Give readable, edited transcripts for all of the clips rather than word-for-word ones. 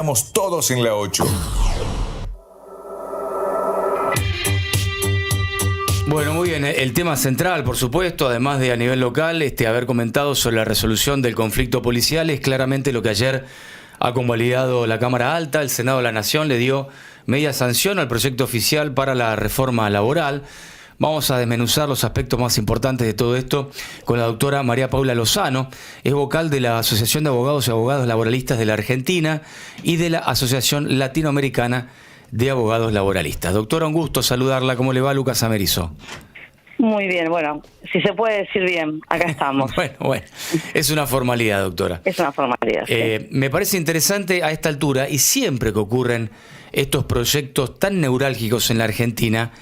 Estamos todos en la 8. Bueno, muy bien. El tema central, por supuesto, además de a nivel local, haber comentado sobre la resolución del conflicto policial, es claramente lo que ayer ha convalidado la Cámara Alta. El Senado de la Nación le dio media sanción al proyecto oficial para la reforma laboral. Vamos a desmenuzar los aspectos más importantes de todo esto con la doctora María Paula Lozano. Es vocal de la Asociación de Abogados y Abogadas Laboralistas de la Argentina y de la Asociación Latinoamericana de Abogados Laboralistas. Doctora, un gusto saludarla. ¿Cómo le va? Lucas Amerizo. Muy bien, bueno, si se puede decir bien, acá estamos. Bueno, es una formalidad, doctora. Es una formalidad, sí. Me parece interesante a esta altura, y siempre que ocurren estos proyectos tan neurálgicos en la Argentina,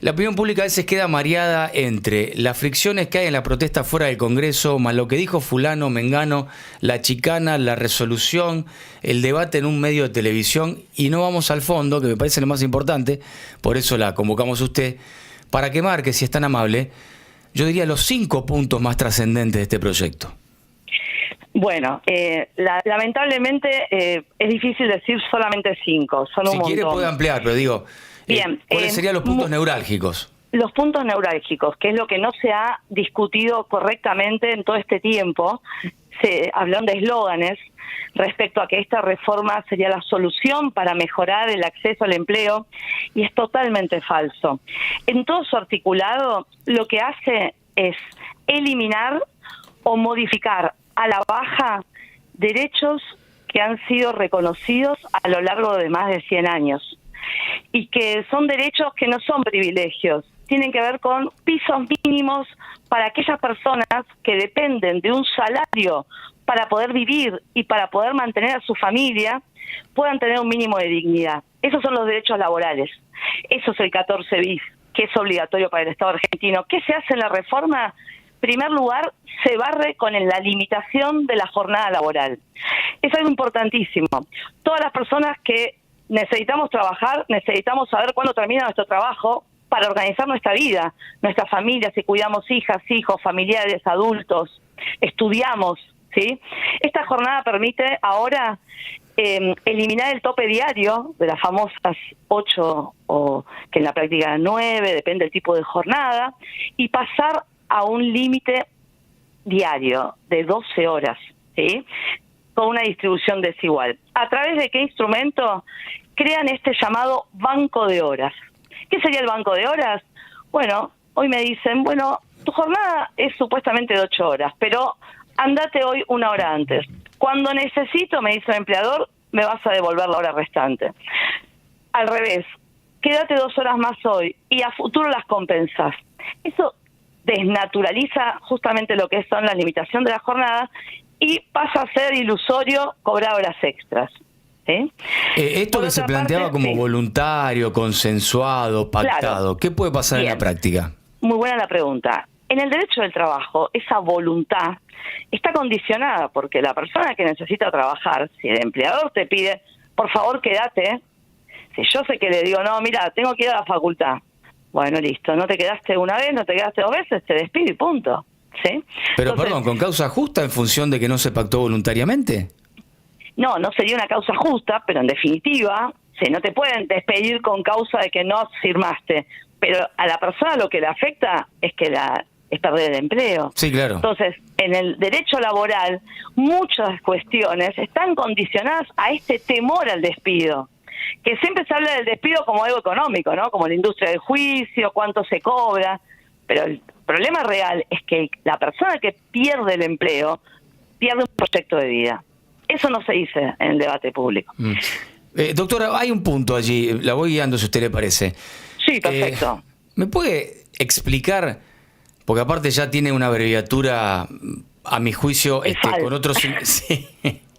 la opinión pública a veces queda mareada entre las fricciones que hay en la protesta fuera del Congreso, más lo que dijo fulano, mengano, la chicana, la resolución, el debate en un medio de televisión, y no vamos al fondo, que me parece lo más importante, por eso la convocamos a usted, para que marque, si es tan amable, yo diría los 5 puntos más trascendentes de este proyecto. Bueno, lamentablemente es difícil decir solamente 5, son un montón. Si quiere puede ampliar, pero digo... Bien, ¿cuáles serían los puntos neurálgicos? Los puntos neurálgicos, que es lo que no se ha discutido correctamente en todo este tiempo. Se hablan de eslóganes respecto a que esta reforma sería la solución para mejorar el acceso al empleo, y es totalmente falso. En todo su articulado, lo que hace es eliminar o modificar a la baja derechos que han sido reconocidos a lo largo de más de 100 años. Y que son derechos que no son privilegios, tienen que ver con pisos mínimos para aquellas personas que dependen de un salario para poder vivir y para poder mantener a su familia, puedan tener un mínimo de dignidad. Esos son los derechos laborales. Eso es el 14 bis, que es obligatorio para el Estado argentino. ¿Qué se hace en la reforma? En primer lugar, se barre con la limitación de la jornada laboral. Es algo importantísimo. Todas las personas que necesitamos trabajar, necesitamos saber cuándo termina nuestro trabajo para organizar nuestra vida, nuestra familia, si cuidamos hijas, hijos, familiares, adultos, estudiamos, ¿sí? Esta jornada permite ahora eliminar el tope diario de las famosas 8 o que en la práctica 9, depende del tipo de jornada, y pasar a un límite diario de 12 horas, ¿sí? Con una distribución desigual. ¿A través de qué instrumento? Crean este llamado banco de horas. ¿Qué sería el banco de horas? Bueno, hoy me dicen, bueno, tu jornada es supuestamente de 8 horas, pero andate hoy 1 hora antes. Cuando necesito, me dice el empleador, me vas a devolver la hora restante. Al revés, quédate 2 horas más hoy y a futuro las compensas. Eso desnaturaliza justamente lo que son las limitaciones de la jornada y pasa a ser ilusorio cobrar horas extras. ¿Sí? Esto que se planteaba como sí, voluntario, consensuado, pactado, claro. ¿Qué puede pasar en la práctica? Muy buena la pregunta. En el derecho del trabajo, esa voluntad está condicionada porque la persona que necesita trabajar, si el empleador te pide, por favor quédate, si yo sé que le digo, no, mira, tengo que ir a la facultad, bueno, listo, no te quedaste una vez, no te quedaste 2 veces, te despido y punto. ¿Sí? Pero entonces, perdón, ¿con causa justa en función de que no se pactó voluntariamente? No sería una causa justa, pero en definitiva, no te pueden despedir con causa de que no firmaste, pero a la persona lo que le afecta es que es perder el empleo. Sí, claro. Entonces, en el derecho laboral, muchas cuestiones están condicionadas a este temor al despido, que siempre se habla del despido como algo económico, ¿no? Como la industria del juicio, cuánto se cobra, pero el problema real es que la persona que pierde el empleo pierde un proyecto de vida. Eso no se dice en el debate público. Doctora, hay un punto allí, la voy guiando si a usted le parece. Sí, perfecto. ¿Me puede explicar, porque aparte ya tiene una abreviatura, a mi juicio, con otros... Sí.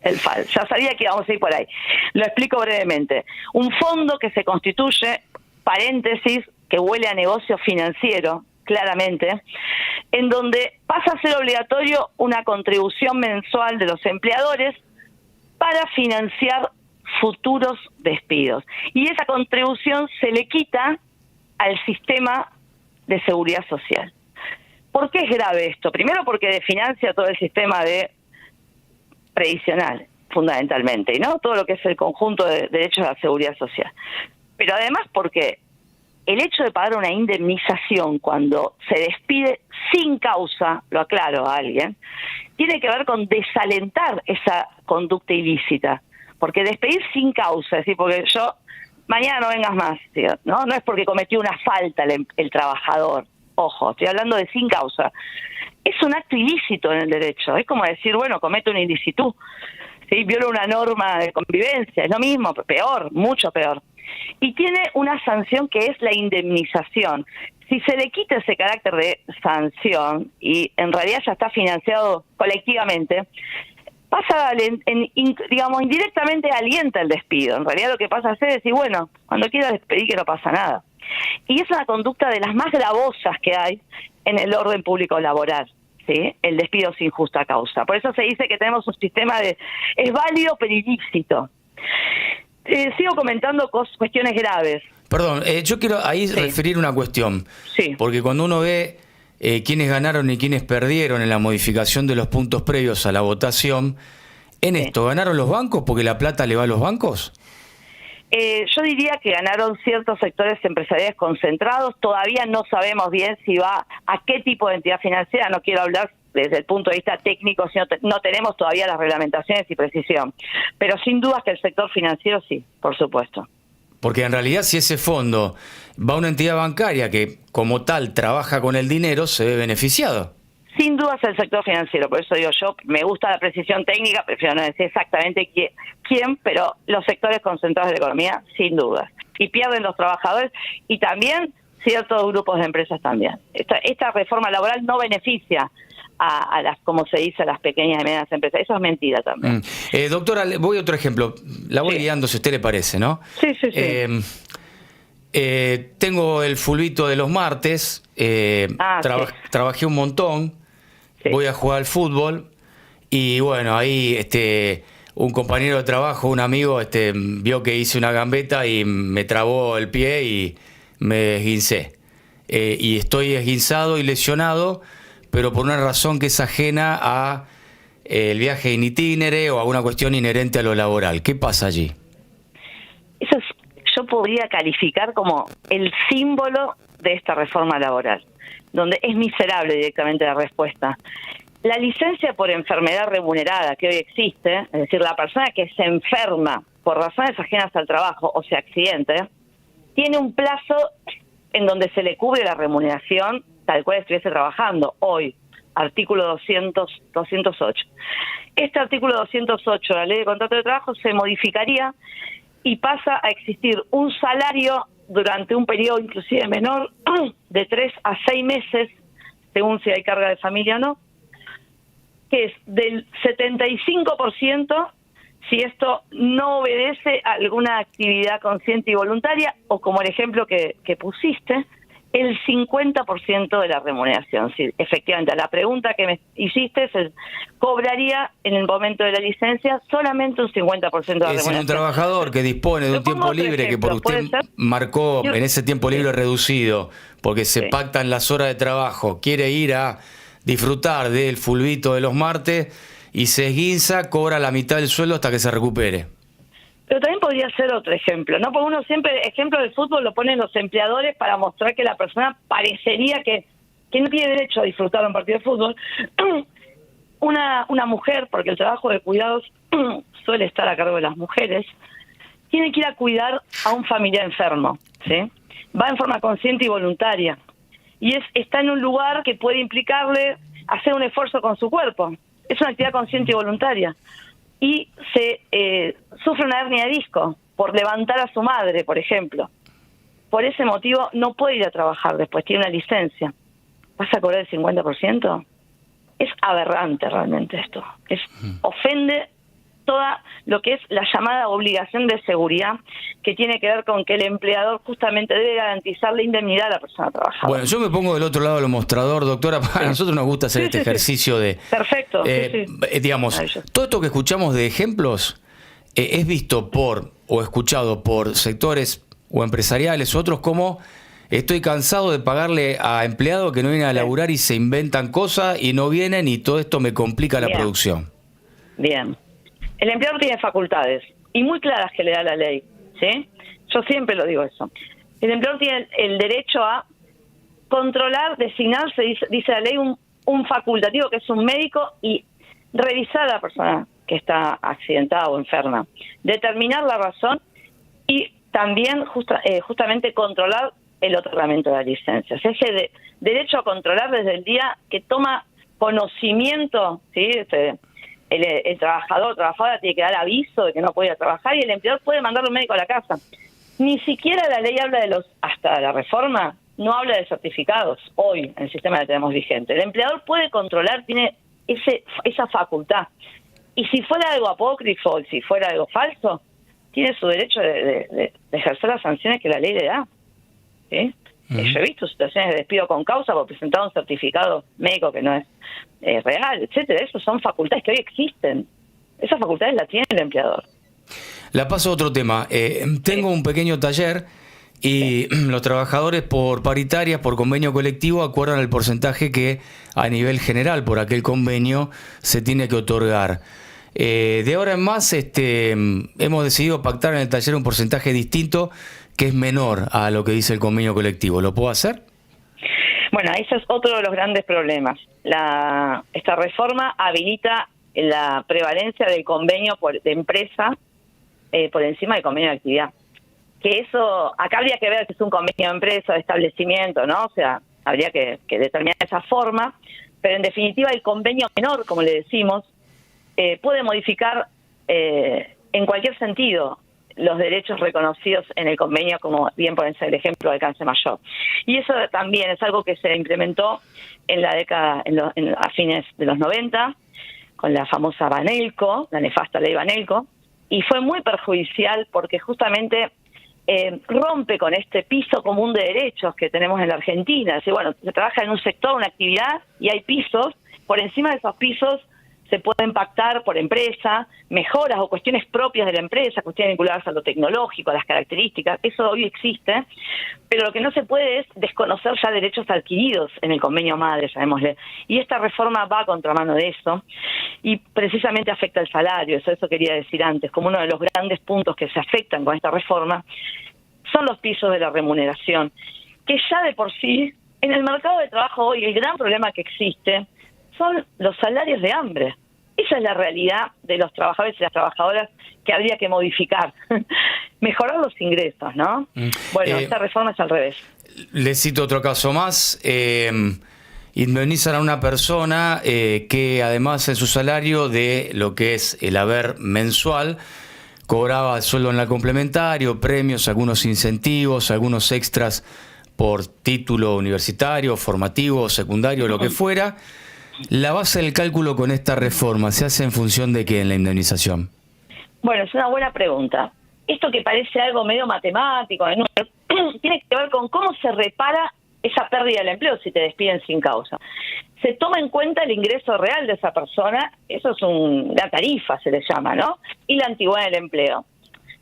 El FAL, ya sabía que íbamos a ir por ahí. Lo explico brevemente. Un fondo que se constituye, paréntesis, que huele a negocio financiero, claramente, en donde pasa a ser obligatorio una contribución mensual de los empleadores para financiar futuros despidos. Y esa contribución se le quita al sistema de seguridad social. ¿Por qué es grave esto? Primero porque financia todo el sistema previsional. fundamentalmente, ¿no? Todo lo que es el conjunto de derechos a la seguridad social. Pero además porque el hecho de pagar una indemnización cuando se despide sin causa, lo aclaro a alguien, tiene que ver con desalentar esa conducta ilícita. Porque despedir sin causa, es decir, porque yo, mañana no vengas más, ¿no? No es porque cometió una falta el trabajador. Ojo, estoy hablando de sin causa. Es un acto ilícito en el derecho. Es como decir, bueno, comete una ilicitud, ¿sí? Viola una norma de convivencia. Es lo mismo, peor, mucho peor. Y tiene una sanción que es la indemnización. Si se le quita ese carácter de sanción y en realidad ya está financiado colectivamente, pasa, digamos, indirectamente alienta el despido. En realidad lo que pasa a hacer es decir, bueno, cuando quiera despedir que no pasa nada. Y es una conducta de las más gravosas que hay en el orden público laboral, ¿sí? El despido sin justa causa. Por eso se dice que tenemos un sistema es válido pero ilícito. Sigo comentando cuestiones graves. Perdón, yo quiero ahí referir una cuestión. Sí. Porque cuando uno ve quiénes ganaron y quiénes perdieron en la modificación de los puntos previos a la votación, en esto, ¿ganaron los bancos porque la plata le va a los bancos? Yo diría que ganaron ciertos sectores empresariales concentrados. Todavía no sabemos bien si va a qué tipo de entidad financiera. No quiero hablar desde el punto de vista técnico, si no tenemos todavía las reglamentaciones y precisión. Pero sin dudas que el sector financiero sí, por supuesto. Porque en realidad si ese fondo va a una entidad bancaria que como tal trabaja con el dinero, se ve beneficiado. Sin dudas el sector financiero, por eso digo yo, me gusta la precisión técnica, prefiero no decir exactamente quién, pero los sectores concentrados de la economía, sin dudas. Y pierden los trabajadores y también ciertos grupos de empresas también. Esta reforma laboral no beneficia a las, como se dice, a las pequeñas y medianas empresas. Eso es mentira también. Doctora, voy a otro ejemplo. La voy guiando si a usted le parece, ¿no? Sí. Tengo el fulbito de los martes, trabajé un montón, voy a jugar al fútbol y bueno, ahí un compañero de trabajo, un amigo, vio que hice una gambeta y me trabó el pie y me esguincé. Y estoy esguinzado y lesionado, pero por una razón que es ajena a el viaje in itinere o a una cuestión inherente a lo laboral. ¿Qué pasa allí? Eso yo podría calificar como el símbolo de esta reforma laboral, donde es miserable directamente la respuesta. La licencia por enfermedad remunerada que hoy existe, es decir, la persona que se enferma por razones ajenas al trabajo o se accidente, tiene un plazo en donde se le cubre la remuneración tal cual estuviese trabajando hoy, artículo 208. Este artículo 208 de la Ley de Contrato de Trabajo se modificaría y pasa a existir un salario durante un periodo inclusive menor de 3 a 6 meses, según si hay carga de familia o no, que es del 75% si esto no obedece a alguna actividad consciente y voluntaria, o como el ejemplo que pusiste, el 50% de la remuneración. Sí, efectivamente, la pregunta que me hiciste es, ¿cobraría en el momento de la licencia solamente un 50% de la remuneración? Es un trabajador que dispone de un tiempo libre que por usted marcó en ese tiempo libre reducido, porque se pactan las horas de trabajo, quiere ir a disfrutar del fulbito de los martes y se esguinza, cobra la mitad del sueldo hasta que se recupere. Pero también podría ser otro ejemplo, ¿no? Porque uno siempre, ejemplo del fútbol lo ponen los empleadores para mostrar que la persona parecería que no tiene derecho a disfrutar de un partido de fútbol. Una mujer, porque el trabajo de cuidados suele estar a cargo de las mujeres, tiene que ir a cuidar a un familiar enfermo, ¿sí? Va en forma consciente y voluntaria. Y está en un lugar que puede implicarle hacer un esfuerzo con su cuerpo. Es una actividad consciente y voluntaria. Y sufre una hernia de disco por levantar a su madre, por ejemplo. Por ese motivo no puede ir a trabajar después, tiene una licencia. ¿Vas a cobrar el 50%? Es aberrante realmente esto. Ofende toda lo que es la llamada obligación de seguridad, que tiene que ver con que el empleador justamente debe garantizar la indemnidad a la persona trabajadora. Bueno, yo me pongo del otro lado del mostrador, doctora. A nosotros nos gusta hacer este ejercicio de... Perfecto. Digamos, todo esto que escuchamos de ejemplos es visto o escuchado por sectores o empresariales u otros como: estoy cansado de pagarle a empleados que no vienen a laburar y se inventan cosas y no vienen y todo esto me complica la producción. Bien. El empleador tiene facultades, y muy claras que le da la ley, ¿sí? Yo siempre lo digo eso. El empleador tiene el derecho a controlar, designarse, dice la ley, un facultativo que es un médico y revisar a la persona que está accidentada o enferma, determinar la razón y también justamente controlar el otorgamiento de la licencia. O sea, ese derecho a controlar desde el día que toma conocimiento, ¿sí? El trabajador o trabajadora tiene que dar aviso de que no puede ir a trabajar y el empleador puede mandar a un médico a la casa. Ni siquiera la ley habla hasta la reforma, no habla de certificados hoy en el sistema que tenemos vigente. El empleador puede controlar, tiene esa facultad. Y si fuera algo apócrifo, si fuera algo falso, tiene su derecho de ejercer las sanciones que la ley le da. ¿Sí? Yo he visto situaciones de despido con causa por presentar un certificado médico que no es real, etcétera. Esas son facultades que hoy existen. Esas facultades las tiene el empleador. La paso a otro tema. Tengo un pequeño taller y los trabajadores por paritarias, por convenio colectivo, acuerdan el porcentaje que a nivel general por aquel convenio se tiene que otorgar. De ahora en más hemos decidido pactar en el taller un porcentaje distinto que es menor a lo que dice el convenio colectivo. ¿Lo puedo hacer? Bueno, ese es otro de los grandes problemas. Esta reforma habilita la prevalencia del convenio de empresa por encima del convenio de actividad. Que eso, acá habría que ver si es un convenio de empresa, de establecimiento, ¿no? O sea, habría que determinar esa forma, pero en definitiva el convenio menor, como le decimos, puede modificar en cualquier sentido los derechos reconocidos en el convenio, como bien pueden ser el ejemplo de alcance mayor. Y eso también es algo que se implementó en la década, a fines de los 90, con la famosa Banelco, la nefasta ley Banelco, y fue muy perjudicial porque justamente rompe con este piso común de derechos que tenemos en la Argentina. Es decir, bueno, se trabaja en un sector, una actividad, y hay pisos, por encima de esos pisos se pueden pactar por empresa, mejoras o cuestiones propias de la empresa, cuestiones vinculadas a lo tecnológico, a las características, eso hoy existe, pero lo que no se puede es desconocer ya derechos adquiridos en el convenio madre, llamémosle, y esta reforma va a contramano de eso, y precisamente afecta el salario, eso quería decir antes, como uno de los grandes puntos que se afectan con esta reforma, son los pisos de la remuneración, que ya de por sí, en el mercado de trabajo hoy, el gran problema que existe son los salarios de hambre. Esa es la realidad de los trabajadores y las trabajadoras que habría que modificar. Mejorar los ingresos, ¿no? Bueno, esta reforma es al revés. Le cito otro caso más. Indemnizan a una persona que además en su salario de lo que es el haber mensual cobraba sueldo en la complementario, premios, algunos incentivos, algunos extras por título universitario, formativo, secundario, lo que fuera. ¿La base del cálculo con esta reforma se hace en función de qué en la indemnización? Bueno, es una buena pregunta. Esto que parece algo medio matemático, tiene que ver con cómo se repara esa pérdida del empleo si te despiden sin causa. Se toma en cuenta el ingreso real de esa persona, eso es la tarifa se le llama, ¿no? Y la antigüedad del empleo.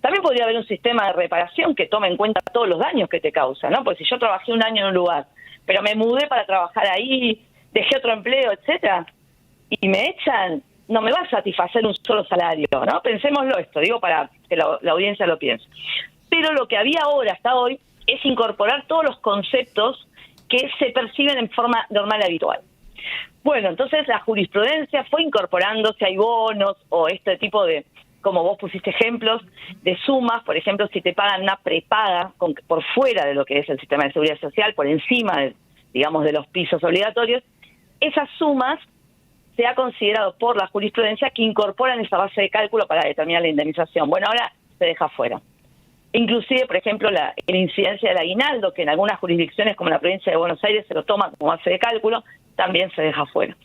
También podría haber un sistema de reparación que tome en cuenta todos los daños que te causa, ¿no? Porque si yo trabajé un año en un lugar, pero me mudé para trabajar ahí, dejé otro empleo, etcétera, y me echan, no me va a satisfacer un solo salario, ¿no? Pensémoslo esto, digo para que la audiencia lo piense. Pero lo que había ahora, hasta hoy, es incorporar todos los conceptos que se perciben en forma normal y habitual. Bueno, entonces la jurisprudencia fue incorporando si hay bonos o este tipo de, como vos pusiste ejemplos, de sumas, por ejemplo, si te pagan una prepaga por fuera de lo que es el sistema de seguridad social, por encima de, digamos, de los pisos obligatorios, esas sumas se ha considerado por la jurisprudencia que incorporan esa base de cálculo para determinar la indemnización. Bueno, ahora se deja fuera. Inclusive, por ejemplo, la incidencia del aguinaldo, que en algunas jurisdicciones como la provincia de Buenos Aires se lo toma como base de cálculo, también se deja fuera.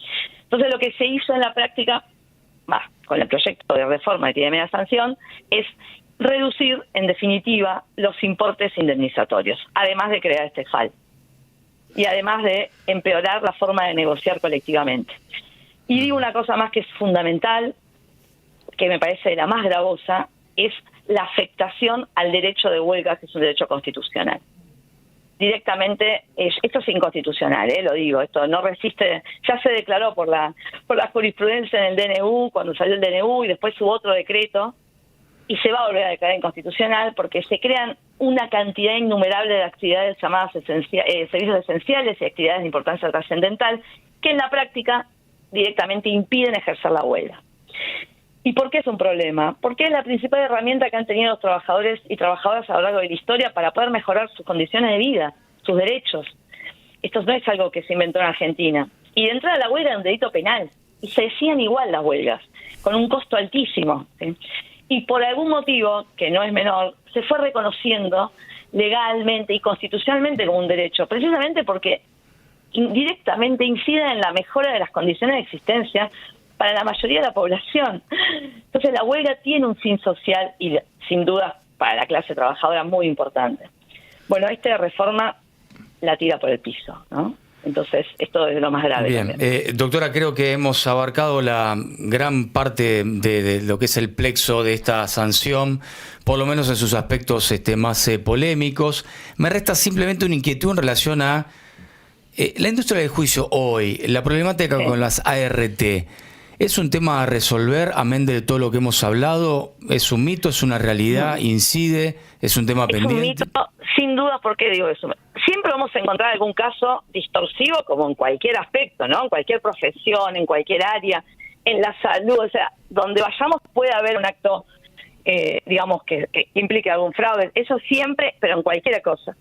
Entonces, lo que se hizo en la práctica, con el proyecto de reforma que tiene media sanción, es reducir, en definitiva, los importes indemnizatorios, además de crear este FAL. Y además de empeorar la forma de negociar colectivamente. Y digo una cosa más que es fundamental, que me parece la más gravosa, es la afectación al derecho de huelga, que es un derecho constitucional. directamente, esto es inconstitucional, lo digo, esto no resiste, ya se declaró por la jurisprudencia en el DNU, cuando salió el DNU y después hubo otro decreto, y se va a volver a declarar inconstitucional porque se crean una cantidad innumerable de actividades llamadas servicios esenciales y actividades de importancia trascendental que en la práctica directamente impiden ejercer la huelga. ¿Y por qué es un problema? Porque es la principal herramienta que han tenido los trabajadores y trabajadoras a lo largo de la historia para poder mejorar sus condiciones de vida, sus derechos. Esto no es algo que se inventó en Argentina. Y de entrada la huelga era un delito penal. Y se decían igual las huelgas, con un costo altísimo, ¿sí? Y por algún motivo, que no es menor, se fue reconociendo legalmente y constitucionalmente como un derecho, precisamente porque indirectamente incide en la mejora de las condiciones de existencia para la mayoría de la población. Entonces la huelga tiene un fin social y sin duda para la clase trabajadora muy importante. Bueno, esta reforma la tira por el piso, ¿no? Entonces, esto es lo más grave. Bien, doctora, creo que hemos abarcado la gran parte de lo que es el plexo de esta sanción, por lo menos en sus aspectos más polémicos. Me resta simplemente una inquietud en relación a la industria del juicio hoy, la problemática con las ART. ¿Es un tema a resolver, amén de todo lo que hemos hablado? ¿Es un mito? ¿Es una realidad? ¿Incide? ¿Es un tema pendiente? Es un mito, sin duda. ¿Por qué digo eso? Siempre vamos a encontrar algún caso distorsivo, como en cualquier aspecto, ¿no? En cualquier profesión, en cualquier área, en la salud, o sea, donde vayamos puede haber un acto, digamos, que implique algún fraude. Eso siempre, pero en cualquier cosa.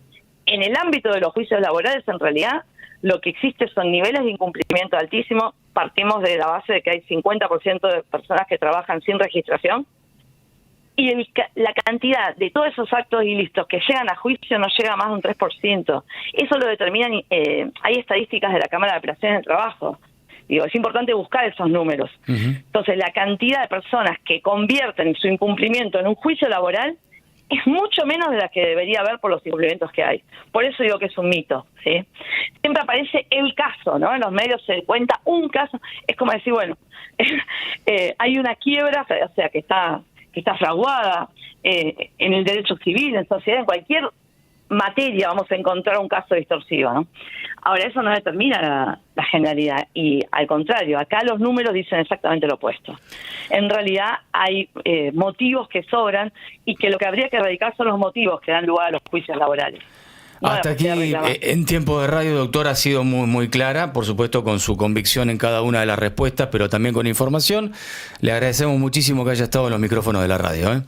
En el ámbito de los juicios laborales, en realidad, lo que existe son niveles de incumplimiento altísimos. Partimos de la base de que hay 50% de personas que trabajan sin registración y la cantidad de todos esos actos ilícitos que llegan a juicio no llega a más de un 3%. Eso lo determinan, hay estadísticas de la Cámara de Apelaciones del Trabajo. Digo, es importante buscar esos números. Entonces, la cantidad de personas que convierten su incumplimiento en un juicio laboral es mucho menos de la que debería haber por los incumplimientos que hay. Por eso digo que es un mito, ¿sí? Siempre aparece el caso, ¿no? En los medios se cuenta un caso. Es como decir, bueno, hay una quiebra, o sea, que está fraguada en el derecho civil, en sociedad, en cualquier materia vamos a encontrar un caso distorsivo, ¿no? Ahora, eso no determina la generalidad y al contrario, acá los números dicen exactamente lo opuesto. En realidad hay motivos que sobran y que lo que habría que erradicar son los motivos que dan lugar a los juicios laborales. Hasta aquí, en Tiempo de Radio, doctora, ha sido muy, muy clara, por supuesto con su convicción en cada una de las respuestas, pero también con información. Le agradecemos muchísimo que haya estado en los micrófonos de la radio, Yo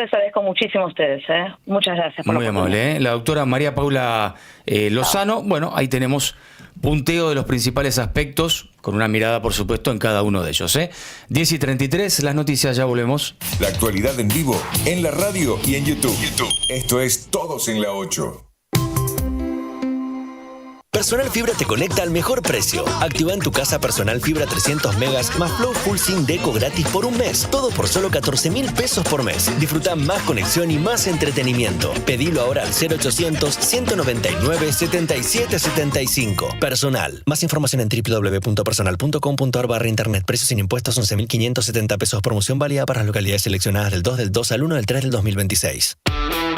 les agradezco muchísimo a ustedes, Muchas gracias por muy amable, La doctora María Paula Lozano. Bueno, ahí tenemos punteo de los principales aspectos, con una mirada, por supuesto, en cada uno de ellos. 10:33, las noticias, ya volvemos. La actualidad en vivo, en la radio y en YouTube. Esto es Todos en la 8. Personal Fibra te conecta al mejor precio. Activa en tu casa Personal Fibra 300 megas más Flow Full Sin Deco gratis por un mes. Todo por solo 14.000 pesos por mes. Disfruta más conexión y más entretenimiento. Pedilo ahora al 0800-199-7775. Personal. Más información en www.personal.com.ar/internet. Precios sin impuestos 11.570 pesos. Promoción válida para las localidades seleccionadas del 2 del 2 al 1 del 3 del 2026.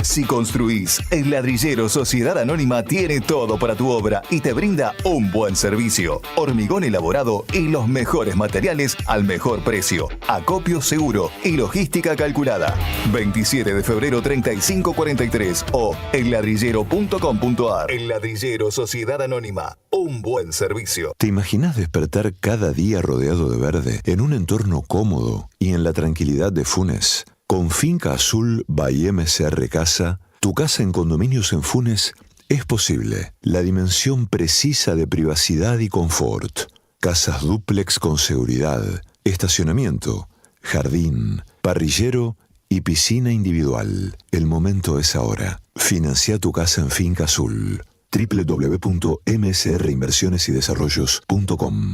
Si construís, el Ladrillero Sociedad Anónima tiene todo para tu obra y te brinda un buen servicio. Hormigón elaborado y los mejores materiales al mejor precio. Acopio seguro y logística calculada. 27 de febrero 3543 o elladrillero.com.ar. El Ladrillero Sociedad Anónima. Un buen servicio. ¿Te imaginas despertar cada día rodeado de verde, en un entorno cómodo y en la tranquilidad de Funes? Con Finca Azul by MCR Casa, tu casa en condominios en Funes es posible. La dimensión precisa de privacidad y confort. Casas dúplex con seguridad, estacionamiento, jardín, parrillero y piscina individual. El momento es ahora. Financia tu casa en Finca Azul. www.msrinversionesydesarrollos.com.